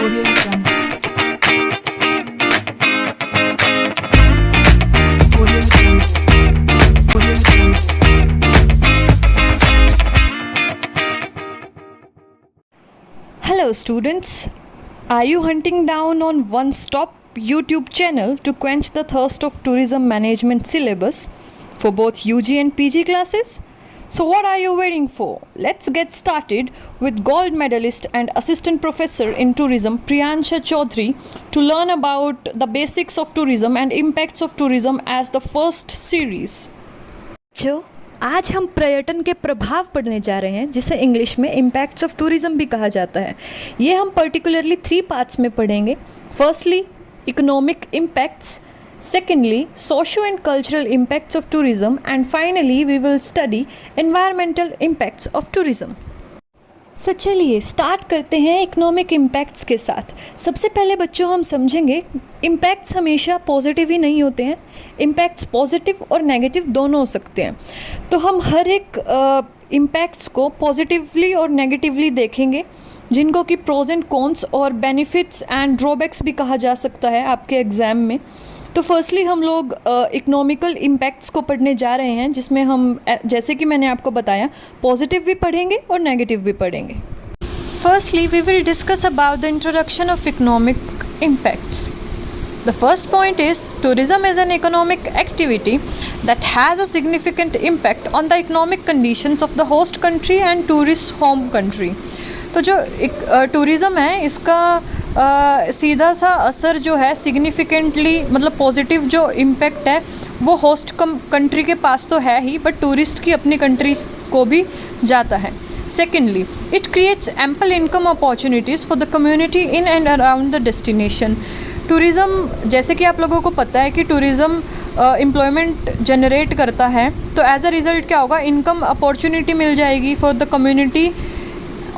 Audio Jungle. Audio Jungle. Audio Jungle. Hello students, are you hunting down on one-stop YouTube channel to quench the thirst of tourism management syllabus for both UG and PG classes? So what are you waiting for? Let's get started with gold medalist and assistant professor in tourism Priyansha Chaudhary to learn about the basics of tourism and impacts of tourism as the first series. जो आज हम पर्यटन के प्रभाव पढ़ने जा रहे हैं, जिसे इंग्लिश में इम्पैक्ट्स ऑफ टूरिज्म भी कहा जाता है। ये हम पर्टिकुलरली 3 पार्ट्स में पढ़ेंगे। Firstly economic impacts, secondly socio and cultural impacts of tourism, and finally we will study environmental impacts of tourism. So चलिए स्टार्ट करते हैं इकोनॉमिक इम्पैक्ट्स के साथ। सबसे पहले बच्चों हम समझेंगे इम्पैक्ट्स हमेशा पॉजिटिव ही नहीं होते हैं, इम्पैक्ट्स पॉजिटिव और नेगेटिव दोनों हो सकते हैं। तो हम हर एक इम्पैक्ट्स को पॉजिटिवली और नेगेटिवली देखेंगे, जिनको कि प्रोज एंड कॉन्स और बेनिफिट्स एंड ड्रॉबैक्स भी कहा जा सकता है आपके एग्ज़ाम में। तो फर्स्टली हम लोग इकोनॉमिकल इम्पैक्ट्स को पढ़ने जा रहे हैं, जिसमें हम जैसे कि मैंने आपको बताया पॉजिटिव भी पढ़ेंगे और नेगेटिव भी पढ़ेंगे। Firstly we will discuss about the introduction of economic impacts. The first point is tourism is an economic activity that has a significant impact on the economic conditions of the host country and tourist home country. तो जो tourism है इसका सीधा सा असर जो है significantly मतलब पॉजिटिव जो इम्पैक्ट है वो होस्ट कंट्री के पास तो है ही, बट टूरिस्ट की अपनी कंट्रीज को भी जाता है। Secondly it creates ample income opportunities for the community in and around the destination. Tourism जैसे कि आप लोगों को पता है कि टूरिज़म एम्प्लॉयमेंट जनरेट करता है, तो एज अ रिज़ल्ट क्या होगा, इनकम अपॉर्चुनिटी मिल जाएगी फॉर द कम्युनिटी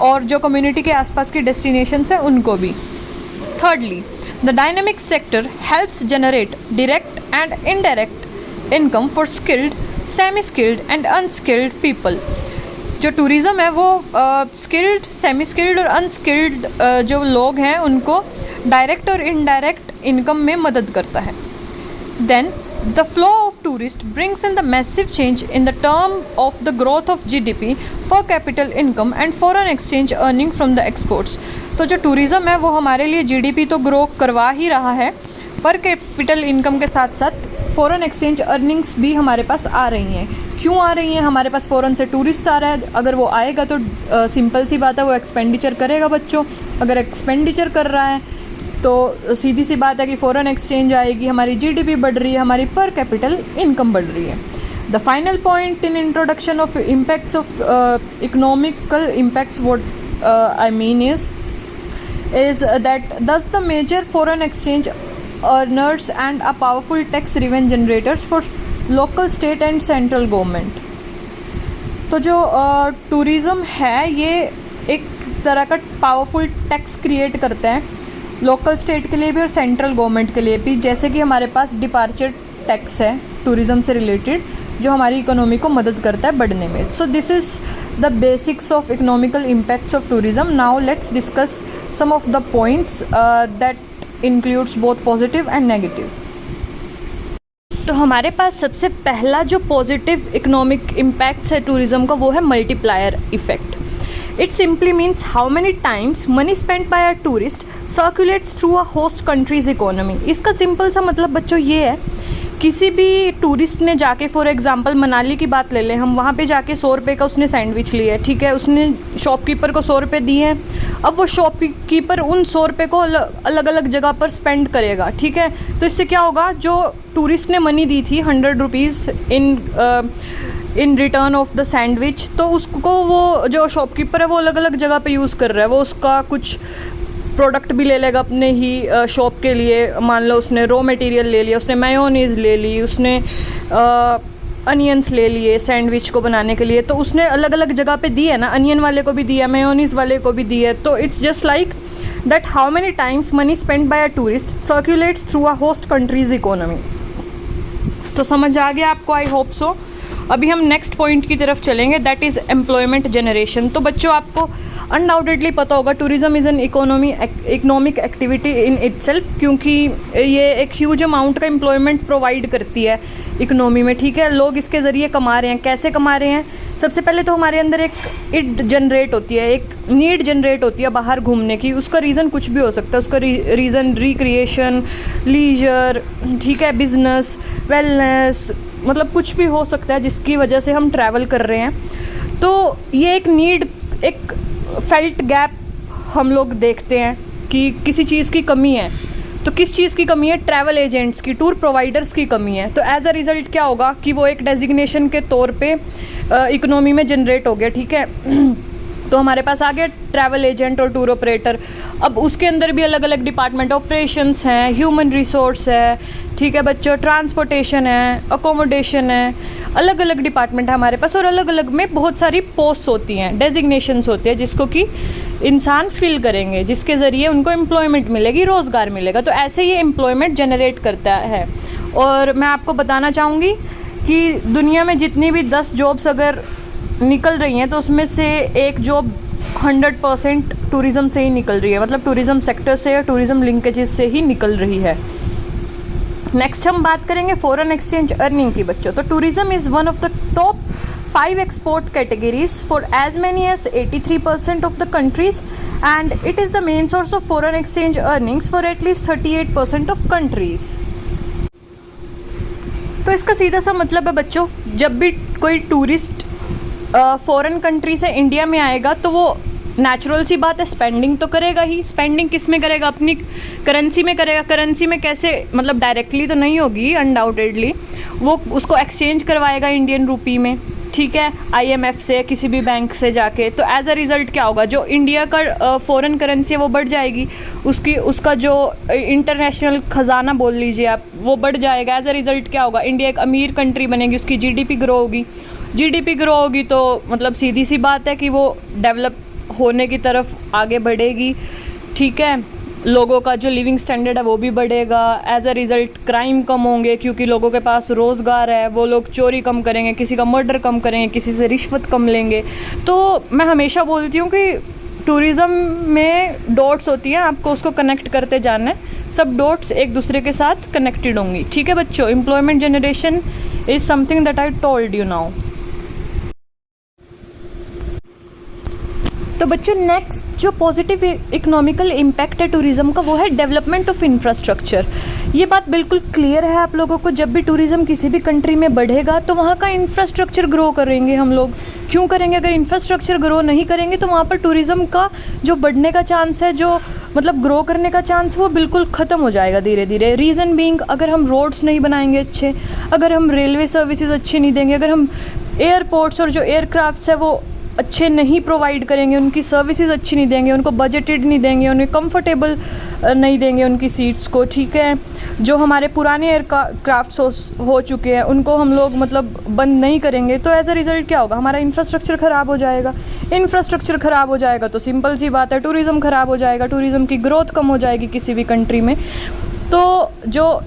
और जो कम्युनिटी के आसपास की डेस्टिनेशंस हैं उनको भी। Thirdly the dynamic sector helps generate direct and indirect income for skilled, semi skilled and unskilled people. जो टूरिज़म है वो स्किल्ड, सेमी स्किल्ड और अनस्किल्ड जो लोग हैं उनको डायरेक्ट और इनडायरेक्ट इनकम में मदद करता है। Then the flow of tourist brings in the massive change in the term of the growth of GDP per capital income and foreign exchange earning from the exports. तो जो tourism है वो हमारे लिए GDP तो ग्रो करवा ही रहा है, पर कैपिटल इनकम के साथ साथ फ़ॉरेन एक्सचेंज अर्निंग्स भी हमारे पास आ रही हैं। क्यों आ रही हैं? हमारे पास फ़ॉरेन से टूरिस्ट आ रहा है, अगर वो आएगा तो सिंपल सी बात है वो एक्सपेंडिचर करेगा बच्चों। अगर एक्सपेंडिचर कर रहा है तो सीधी सी बात है कि फ़ॉरेन एक्सचेंज आएगी, हमारी GDP बढ़ रही है, हमारी पर कैपिटल इनकम बढ़ रही है। The final point in introduction of impacts of economical impacts what I mean is that thus the major foreign exchange earners and a powerful tax revenue generators for local, state and central government. तो जो tourism है ये एक तरह का powerful tax create करता है local state के लिए भी और सेंट्रल गवर्नमेंट के लिए भी। जैसे कि हमारे पास डिपार्चर टैक्स है टूरिज़म से रिलेटेड जो हमारी इकोनॉमी को मदद करता है बढ़ने में। So this is the basics of economical impacts of tourism. Now let's discuss some of the points that includes both positive and negative. तो हमारे पास सबसे पहला जो पॉजिटिव इकोनॉमिक इम्पैक्ट्स है टूरिज़म का वो है multiplier effect. It simply means how many times money spent by a tourist circulates through a host country's economy. इसका सिंपल सा मतलब बच्चों ये है, किसी भी टूरिस्ट ने जाके फॉर एग्जांपल मनाली की बात ले लें हम, वहाँ पे जाके 100 रुपये का उसने सैंडविच लिया है, ठीक है, उसने शॉपकीपर को 100 रुपये दिए हैं। अब वो शॉपकीपर उन 100 रुपये को अलग अलग जगह पर स्पेंड करेगा, ठीक है। तो इससे क्या होगा, जो टूरिस्ट ने मनी दी थी 100 rupees in return of the sandwich, तो उसको वो जो शॉपकीपर है वो अलग अलग जगह पे यूज़ कर रहा है। वो उसका कुछ प्रोडक्ट भी ले लेगा अपने ही शॉप के लिए, मान लो उसने रॉ मटेरियल ले लिया, उसने मेयोनीज़ ले ली, उसने अनियंस ले लिए सैंडविच को बनाने के लिए, तो उसने अलग अलग जगह पे दी है ना, अनियन वाले को भी दिया, मेयोनीज़ वाले को भी दी है। तो it's just like that how many times money spend by a tourist circulates through a host countries economy. तो समझ आ गया आपको, आई होप सो। अभी हम नेक्स्ट पॉइंट की तरफ चलेंगे, दैट इज़ एम्प्लॉयमेंट जनरेशन। तो बच्चों आपको अनडाउटेडली पता होगा tourism is an economic activity in itself, क्योंकि ये एक ह्यूज अमाउंट का एम्प्लॉयमेंट प्रोवाइड करती है इकोनॉमी में, ठीक है। लोग इसके ज़रिए कमा रहे हैं। कैसे कमा रहे हैं? सबसे पहले तो हमारे अंदर एक इड जनरेट होती है, एक नीड जनरेट होती है बाहर घूमने की। उसका रीज़न कुछ भी हो सकता है, उसका रीज़न रिक्रिएशन, लीजर, ठीक है, बिजनेस, वेलनेस, मतलब कुछ भी हो सकता है जिसकी वजह से हम ट्रैवल कर रहे हैं। तो ये एक नीड, एक फेल्ट गैप हम लोग देखते हैं कि किसी चीज़ की कमी है। तो किस चीज़ की कमी है? ट्रैवल एजेंट्स की, टूर प्रोवाइडर्स की कमी है। तो एज अ रिज़ल्ट क्या होगा कि वो एक डेजिग्नेशन के तौर पे इकोनॉमी में जनरेट हो गया, ठीक है। तो हमारे पास आ गया ट्रैवल एजेंट और टूर ऑपरेटर। अब उसके अंदर भी अलग अलग डिपार्टमेंट, ऑपरेशंस हैं, ह्यूमन रिसोर्स है, ठीक है बच्चों, ट्रांसपोर्टेशन है, अकोमोडेशन है, अलग अलग डिपार्टमेंट है हमारे पास। और अलग अलग में बहुत सारी पोस्ट होती हैं, डेजिग्नेशंस होती है जिसको कि इंसान फिल करेंगे, जिसके ज़रिए उनको एम्प्लॉयमेंट मिलेगी, रोज़गार मिलेगा। तो ऐसे ये एम्प्लॉयमेंट जनरेट करता है। और मैं आपको बताना चाहूँगी कि दुनिया में जितनी भी 10 जॉब्स अगर निकल रही हैं तो उसमें से एक जॉब 100% टूरिज़्म से ही निकल रही है, मतलब टूरिज़्म सेक्टर से या टूरिज़्म लिंकेजेस से ही निकल रही है। नेक्स्ट हम बात करेंगे फॉरेन एक्सचेंज अर्निंग की बच्चों। तो tourism is one of the top 5 export categories for as many as 83% of the countries, and it is the main source of foreign exchange earnings for at least 38% of countries. तो इसका सीधा सा मतलब है बच्चों, जब भी कोई टूरिस्ट फॉरेन कंट्री से इंडिया में आएगा तो वो नेचुरल सी बात है, स्पेंडिंग तो करेगा ही। स्पेंडिंग किस में करेगा? अपनी करेंसी में करेगा। करेंसी में कैसे? मतलब डायरेक्टली तो नहीं होगी अनडाउटेडली, वो उसको एक्सचेंज करवाएगा इंडियन रूपी में, ठीक है, IMF से, किसी भी बैंक से जाके। तो एज अ रिज़ल्ट क्या होगा? जो इंडिया का फॉरेन करेंसी है वो बढ़ जाएगी, उसका जो इंटरनेशनल ख़जाना बोल लीजिए आप, वो बढ़ जाएगा। एज अ रिज़ल्ट क्या होगा? इंडिया एक अमीर कंट्री बनेगी, उसकी GDP ग्रो होगी। GDP ग्रो होगी तो मतलब सीधी सी बात है कि वो डेवलप होने की तरफ आगे बढ़ेगी, ठीक है। लोगों का जो लिविंग स्टैंडर्ड है वो भी बढ़ेगा। एज अ रिज़ल्ट क्राइम कम होंगे, क्योंकि लोगों के पास रोज़गार है, वो लोग चोरी कम करेंगे, किसी का मर्डर कम करेंगे, किसी से रिश्वत कम लेंगे। तो मैं हमेशा बोलती हूँ कि टूरिज़्म में डॉट्स होती हैं, आपको उसको कनेक्ट करते जाना है, सब डॉट्स एक दूसरे के साथ कनेक्टेड होंगी, ठीक है बच्चों। Employment generation is something that I told you now. तो बच्चों नेक्स्ट जो पॉजिटिव इकोनॉमिकल इम्पैक्ट है टूरिज़्म का, वो है डेवलपमेंट ऑफ इंफ्रास्ट्रक्चर। ये बात बिल्कुल क्लियर है आप लोगों को, जब भी टूरिज़्म किसी भी कंट्री में बढ़ेगा तो वहाँ का इंफ्रास्ट्रक्चर ग्रो करेंगे हम लोग। क्यों करेंगे? अगर इंफ्रास्ट्रक्चर ग्रो नहीं करेंगे तो वहाँ पर टूरिज़्म का जो बढ़ने का चांस है, जो मतलब ग्रो करने का चांस है, वो बिल्कुल ख़त्म हो जाएगा धीरे धीरे। रीज़न बीइंग, अगर हम रोड्स नहीं बनाएंगे अच्छे, अगर हम रेलवे सर्विसेज अच्छी नहीं देंगे, अगर हम एयरपोर्ट्स और जो एयरक्राफ्ट्स है वो अच्छे नहीं प्रोवाइड करेंगे, उनकी सर्विसेज अच्छी नहीं देंगे, उनको बजटेड नहीं देंगे, उन्हें कंफर्टेबल नहीं देंगे उनकी सीट्स को, ठीक है। जो हमारे पुराने एयरक्राफ्ट्स हो चुके हैं उनको हम लोग मतलब बंद नहीं करेंगे, तो एज अ रिज़ल्ट क्या होगा? हमारा इंफ्रास्ट्रक्चर ख़राब हो जाएगा। इंफ्रास्ट्रक्चर ख़राब हो जाएगा तो सिंपल सी बात है, टूरिज़्म ख़राब हो जाएगा, टूरिज़्म की ग्रोथ कम हो जाएगी किसी भी कंट्री में। तो जो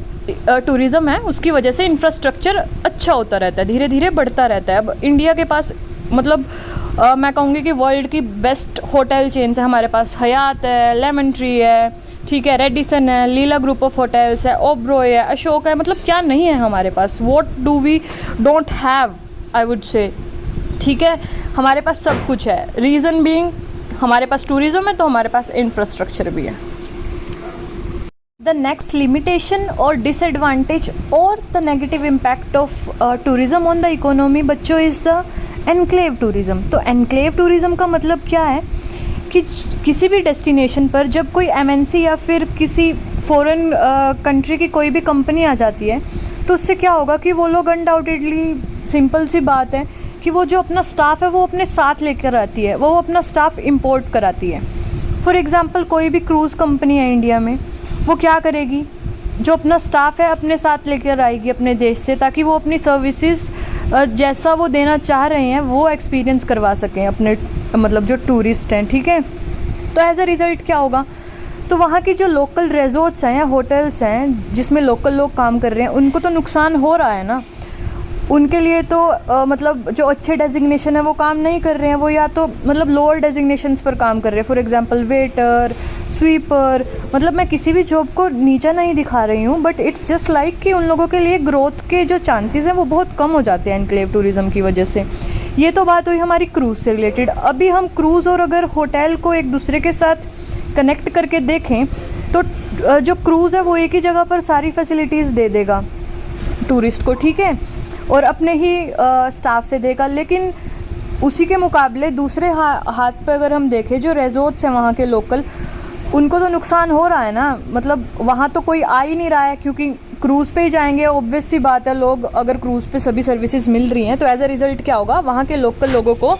टूरिज़्म है उसकी वजह से इंफ्रास्ट्रक्चर अच्छा होता रहता है, धीरे धीरे बढ़ता रहता है। अब इंडिया के पास मतलब मैं कहूँगी कि वर्ल्ड की बेस्ट होटल चेन्स है हमारे पास। हयात है, लेमन ट्री है, ठीक है, रेडिसन है, लीला ग्रुप ऑफ होटल्स है, ओबरॉय है, अशोक है, मतलब क्या नहीं है हमारे पास? What do we don't have, I would say, ठीक है। हमारे पास सब कुछ है। रीज़न बीइंग हमारे पास टूरिज़्म है तो हमारे पास इंफ्रास्ट्रक्चर भी है। The next limitation or disadvantage or the negative impact of tourism on the economy बच्चों is the enclave tourism। तो enclave tourism का मतलब क्या है कि किसी भी डेस्टिनेशन पर जब कोई MNC या फिर किसी फॉरेन कंट्री की कोई भी कंपनी आ जाती है तो उससे क्या होगा कि वो लोग अनडाउटेडली, सिंपल सी बात है कि वो जो अपना स्टाफ है वो अपने साथ लेकर आती है, वो अपना स्टाफ इंपोर्ट कराती है। फॉर एग्ज़ाम्पल कोई भी क्रूज़ कंपनी है इंडिया में, वो क्या करेगी? जो अपना स्टाफ है अपने साथ लेकर आएगी अपने देश से, ताकि वो अपनी सर्विसेज जैसा वो देना चाह रहे हैं वो एक्सपीरियंस करवा सकें अपने मतलब जो टूरिस्ट हैं, ठीक है। तो एज अ रिज़ल्ट क्या होगा? तो वहाँ की जो लोकल रिजॉर्ट्स हैं या होटल्स हैं जिसमें लोकल लोग काम कर रहे हैं, उनको तो नुकसान हो रहा है ना। उनके लिए तो मतलब जो अच्छे डेजिग्नेशन है वो काम नहीं कर रहे हैं, वो या तो मतलब लोअर डेजिग्नेशंस पर काम कर रहे हैं। फॉर एग्जांपल वेटर, स्वीपर, मतलब मैं किसी भी जॉब को नीचा नहीं दिखा रही हूँ, बट इट्स जस्ट लाइक कि उन लोगों के लिए ग्रोथ के जो चांसेस हैं वो बहुत कम हो जाते हैं एनक्लेव टूरिज़्म की वजह से। ये तो बात हुई हमारी क्रूज़ से रिलेटेड। अभी हम क्रूज़ और अगर होटल को एक दूसरे के साथ कनेक्ट करके देखें तो जो क्रूज़ है वो एक ही जगह पर सारी फैसिलिटीज़ दे देगा टूरिस्ट को, ठीक है, और अपने ही स्टाफ से देगा। लेकिन उसी के मुकाबले दूसरे हाथ पे अगर हम देखें, जो रिजॉर्ट्स हैं वहाँ के लोकल, उनको तो नुकसान हो रहा है ना। मतलब वहाँ तो कोई आ ही नहीं रहा है, क्योंकि क्रूज़ पे ही जाएंगे। ऑब्वियस सी बात है, लोग अगर क्रूज़ पे सभी सर्विसेज मिल रही हैं तो एज अ रिज़ल्ट क्या होगा, वहाँ के लोकल लोगों को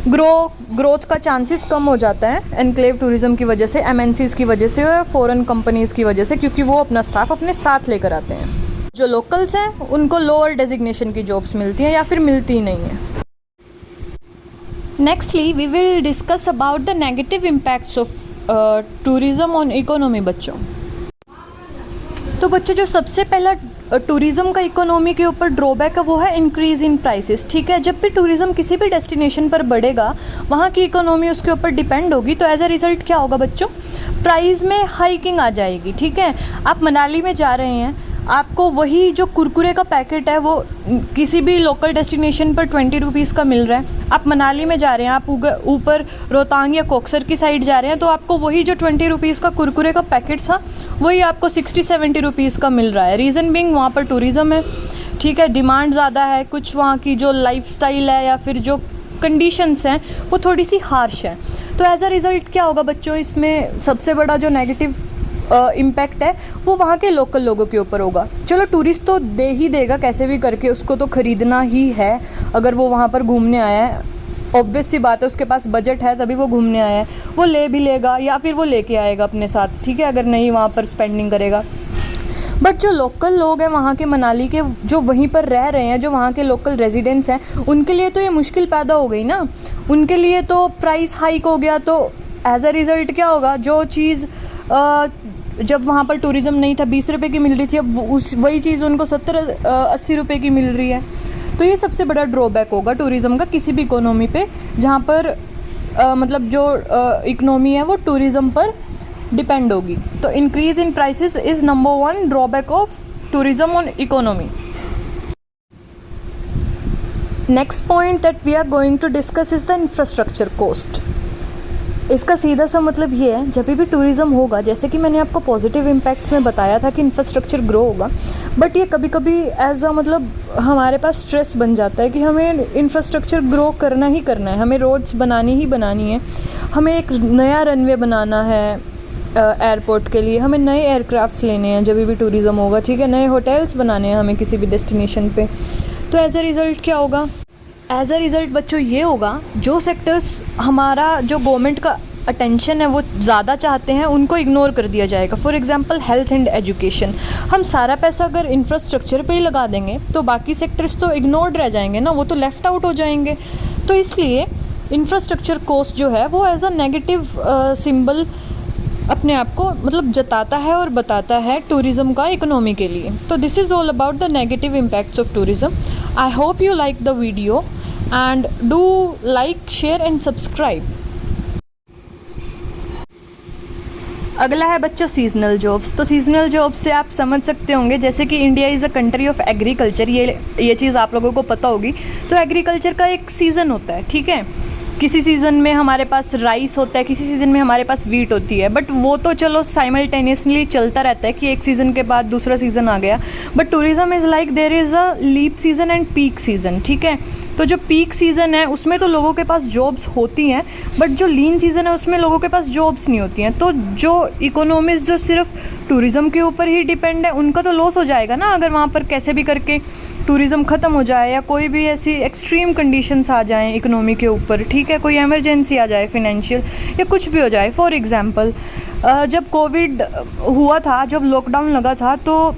ग्रोथ का चांसेस कम हो जाता है एनक्लेव टूरिज़्म की वजह से, एमएनसीज़ की वजह से और फॉरेन कंपनीज़ की वजह से, क्योंकि वो अपना स्टाफ अपने साथ लेकर आते हैं। जो लोकल्स हैं उनको लोअर डेजिग्नेशन की जॉब्स मिलती हैं या फिर मिलती ही नहीं है। Nextly we will discuss about the negative impacts of tourism on economy. बच्चों, तो बच्चों जो सबसे पहला टूरिज़्म का इकोनॉमी के ऊपर ड्रॉबैक है वो है इंक्रीज़ इन प्राइसेस, ठीक है। जब भी टूरिज़्म किसी भी डेस्टिनेशन पर बढ़ेगा, वहाँ की इकोनॉमी उसके ऊपर डिपेंड होगी, तो एज अ रिज़ल्ट क्या होगा बच्चों, प्राइस में हाइकिंग आ जाएगी, ठीक है। आप मनाली में जा रहे हैं, आपको वही जो कुरकुरे का पैकेट है वो किसी भी लोकल डेस्टिनेशन पर 20 रुपीज़ का मिल रहा है। आप मनाली में जा रहे हैं, आप ऊपर रोहतांग या कोकसर की साइड जा रहे हैं, तो आपको वही जो 20 रुपीज़ का कुरकुरे का पैकेट था वही आपको 60-70 रुपीज़ का मिल रहा है। रीज़न बिंग वहाँ पर टूरिज़्म है, ठीक है, डिमांड ज़्यादा है, कुछ वहाँ की जो लाइफस्टाइल है या फिर जो कंडीशंस हैं वो थोड़ी सी हार्श हैं। तो एज अ रिज़ल्ट क्या होगा बच्चों, इसमें सबसे बड़ा जो नेगेटिव इम्पैक्ट है वो वहाँ के लोकल लोगों के ऊपर होगा। चलो टूरिस्ट तो दे ही देगा कैसे भी करके, उसको तो ख़रीदना ही है अगर वो वहाँ पर घूमने आया है। ऑब्वियस सी बात है, उसके पास बजट है तभी वो घूमने आया है, वो ले भी लेगा या फिर वो लेके आएगा अपने साथ, ठीक है, अगर नहीं वहाँ पर स्पेंडिंग करेगा। बट जो लोकल लोग हैं वहाँ के, मनाली के, जो वहीं पर रह रहे हैं, जो वहाँ के लोकल रेजिडेंट्स हैं, उनके लिए तो ये मुश्किल पैदा हो गई ना। उनके लिए तो प्राइस हाइक हो गया, तो एज अ रिज़ल्ट क्या होगा, जो चीज़ जब वहाँ पर टूरिज़्म नहीं था 20 रुपये की मिल रही थी, अब वही चीज़ उनको 70-80 रुपये की मिल रही है। तो ये सबसे बड़ा ड्रॉबैक होगा टूरिज़्म का किसी भी इकोनॉमी पे, जहाँ पर मतलब जो इकोनॉमी है वो टूरिज़्म पर डिपेंड होगी। तो increase in prices is number 1 drawback of tourism on economy. Next point that we are going to discuss is the infrastructure cost. इसका सीधा सा मतलब ये है, जब भी टूरिज़्म होगा, जैसे कि मैंने आपको पॉजिटिव इम्पैक्ट्स में बताया था कि इंफ्रास्ट्रक्चर ग्रो होगा, बट ये कभी कभी एज अ मतलब हमारे पास स्ट्रेस बन जाता है कि हमें इंफ्रास्ट्रक्चर ग्रो करना ही करना है, हमें रोड्स बनानी ही बनानी है, हमें एक नया रनवे बनाना है एयरपोर्ट के लिए, हमें नए एयरक्राफ्ट्स लेने हैं जब भी टूरिज़्म होगा, ठीक है, नए होटल्स बनाने हैं हमें किसी भी डेस्टिनेशन पे। तो एज अ रिज़ल्ट क्या होगा, एज अ रिज़ल्ट बच्चों ये होगा, जो सेक्टर्स हमारा जो गवर्नमेंट का अटेंशन है वो ज़्यादा चाहते हैं उनको इग्नोर कर दिया जाएगा। For example health and education, हम सारा पैसा अगर इंफ्रास्ट्रक्चर पे ही लगा देंगे तो बाकी सेक्टर्स तो इग्नोर्ड रह जाएंगे ना, वो तो लेफ़्ट आउट हो जाएंगे। तो इसलिए इंफ्रास्ट्रक्चर कॉस्ट जो है वो एज अ नेगेटिव सिंबल अपने आप को मतलब जताता है और बताता है टूरिज़्म का इकोनॉमी के लिए। तो this is all about the negative impacts of tourism. I hope you like the video and do like, share and subscribe. अगला है बच्चों सीजनल जॉब्स। तो सीजनल जॉब्स से आप समझ सकते होंगे, जैसे कि India is a country of agriculture, ये चीज़ आप लोगों को पता होगी। तो एग्रीकल्चर का एक सीज़न होता है, ठीक है, किसी सीज़न में हमारे पास राइस होता है, किसी सीज़न में हमारे पास वीट होती है, बट वो तो चलो साइमल्टेनियसली चलता रहता है कि एक सीज़न के बाद दूसरा सीज़न आ गया। But tourism is like there is a leap season and peak season, ठीक है। तो जो पीक सीज़न है उसमें तो लोगों के पास जॉब्स होती हैं, बट जो लीन सीज़न है उसमें लोगों के पास जॉब्स नहीं होती हैं। तो जो इकोनॉमीज़ जो सिर्फ टूरिज़्म के ऊपर ही डिपेंड है उनका तो लॉस हो जाएगा ना, अगर वहाँ पर कैसे भी करके टूरिज़्म ख़त्म हो जाए या कोई भी ऐसी एक्सट्रीम कंडीशंस आ जाएं इकोनॉमी के ऊपर, ठीक है, कोई इमरजेंसी आ जाए फिनेंशियल या कुछ भी हो जाए। फॉर एग्ज़ाम्पल जब कोविड हुआ था, जब लॉकडाउन लगा था, तो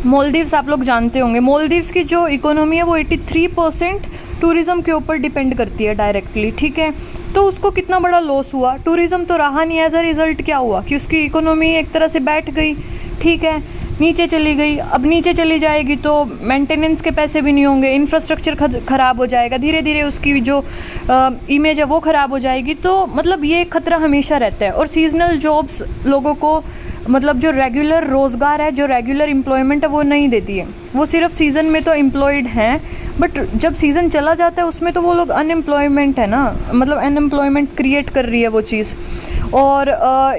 मालदीव्स आप लोग जानते होंगे, मालदीव्स की जो इकोनॉमी है वो 83% टूरिज़्म के ऊपर डिपेंड करती है डायरेक्टली, ठीक है। तो उसको कितना बड़ा लॉस हुआ, टूरिज़्म तो रहा नहीं, एज अ रिज़ल्ट क्या हुआ कि उसकी इकोनॉमी एक तरह से बैठ गई, ठीक है। नीचे चली गई, अब नीचे चली जाएगी तो मेंटेनेंस के पैसे भी नहीं होंगे, इंफ्रास्ट्रक्चर ख़राब हो जाएगा, धीरे धीरे उसकी जो इमेज है वो ख़राब हो जाएगी। तो मतलब ये खतरा हमेशा रहता है। और सीजनल जॉब्स लोगों को मतलब जो रेगुलर रोज़गार है, जो रेगुलर एम्प्लॉयमेंट है वो नहीं देती है। वो सिर्फ सीज़न में तो एम्प्लॉयड हैं, बट जब सीज़न चला जाता है उसमें तो वो लोग अनएम्प्लॉयमेंट है ना, मतलब अनएम्प्लॉयमेंट क्रिएट कर रही है वो चीज़। और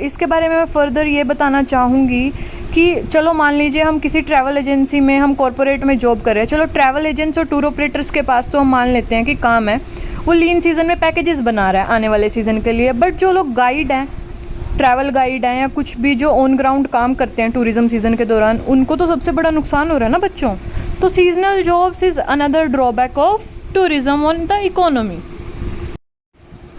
इसके बारे में मैं फ़र्दर ये बताना चाहूँगी कि चलो मान लीजिए हम किसी ट्रैवल एजेंसी में, हम कॉरपोरेट में जॉब कर रहे हैं। चलो ट्रैवल एजेंट्स और टूर ऑपरेटर्स के पास तो हम मान लेते हैं कि काम है, वो लीन सीज़न में पैकेजेस बना रहा है आने वाले सीज़न के लिए। बट जो लोग गाइड हैं, ट्रैवल गाइड हैं, या कुछ भी जो ऑन ग्राउंड काम करते हैं टूरिज़्म सीज़न के दौरान, उनको तो सबसे बड़ा नुकसान हो रहा है ना बच्चों। तो seasonal jobs is another drawback of tourism on the economy.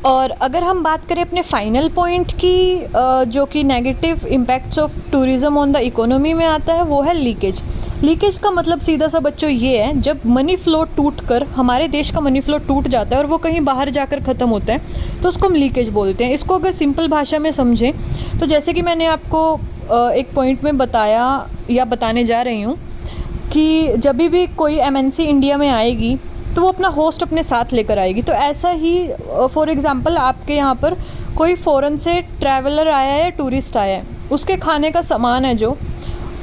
और अगर हम बात करें अपने फाइनल पॉइंट की, जो कि negative impacts of tourism on the economy में आता है, वो है लीकेज। लीकेज का मतलब सीधा सा बच्चों ये है, जब मनी फ्लो टूट कर, हमारे देश का मनी फ्लो टूट जाता है और वो कहीं बाहर जाकर ख़त्म होता है, तो उसको हम लीकेज बोलते हैं। इसको अगर सिंपल भाषा में समझें तो जैसे कि मैंने आपको एक पॉइंट में बताया या बताने जा रही हूँ कि जब भी कोई MNC इंडिया में आएगी तो वो अपना होस्ट अपने साथ लेकर आएगी। तो ऐसा ही फॉर एग्ज़ाम्पल आपके यहाँ पर कोई फ़ॉरेन से ट्रैवलर आया है या टूरिस्ट आया है, उसके खाने का सामान है जो,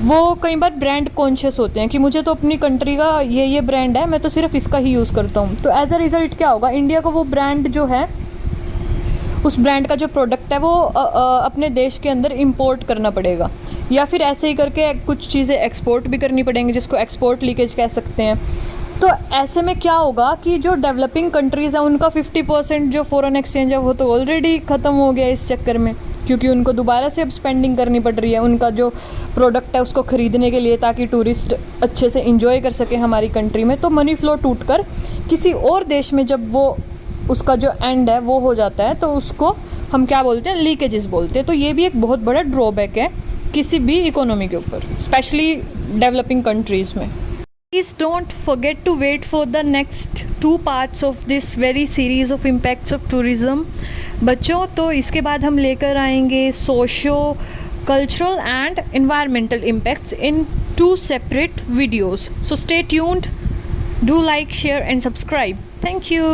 वो कई बार ब्रांड कॉन्शियस होते हैं कि मुझे तो अपनी कंट्री का ये ब्रांड है, मैं तो सिर्फ इसका ही यूज़ करता हूँ। तो एज अ रिज़ल्ट क्या होगा, इंडिया को वो ब्रांड जो है, उस ब्रांड का जो प्रोडक्ट है वो अपने देश के अंदर इंपोर्ट करना पड़ेगा, या फिर ऐसे ही करके कुछ चीज़ें एक्सपोर्ट भी करनी पड़ेंगी, जिसको एक्सपोर्ट लीकेज कह सकते हैं। तो ऐसे में क्या होगा कि जो डेवलपिंग कंट्रीज़ हैं उनका 50% जो फ़ॉरेन एक्सचेंज है वो तो ऑलरेडी ख़त्म हो गया इस चक्कर में, क्योंकि उनको दोबारा से अब स्पेंडिंग करनी पड़ रही है उनका जो प्रोडक्ट है उसको ख़रीदने के लिए, ताकि टूरिस्ट अच्छे से इंजॉय कर सके हमारी कंट्री में। तो मनी फ़्लो टूट कर किसी और देश में जब वो उसका जो एंड है वो हो जाता है, तो उसको हम क्या बोलते हैं, लीकेजेस बोलते हैं। तो ये भी एक बहुत बड़ा ड्रॉबैक है किसी भी इकोनॉमी के ऊपर, स्पेशली डेवलपिंग कंट्रीज़ में। Please don't forget to wait for the next 2 parts of this very series of impacts of tourism. बच्चों, तो इसके बाद हम लेकर आएंगे socio cultural and environmental impacts in 2 separate videos. So stay tuned, do like, share and subscribe. Thank you.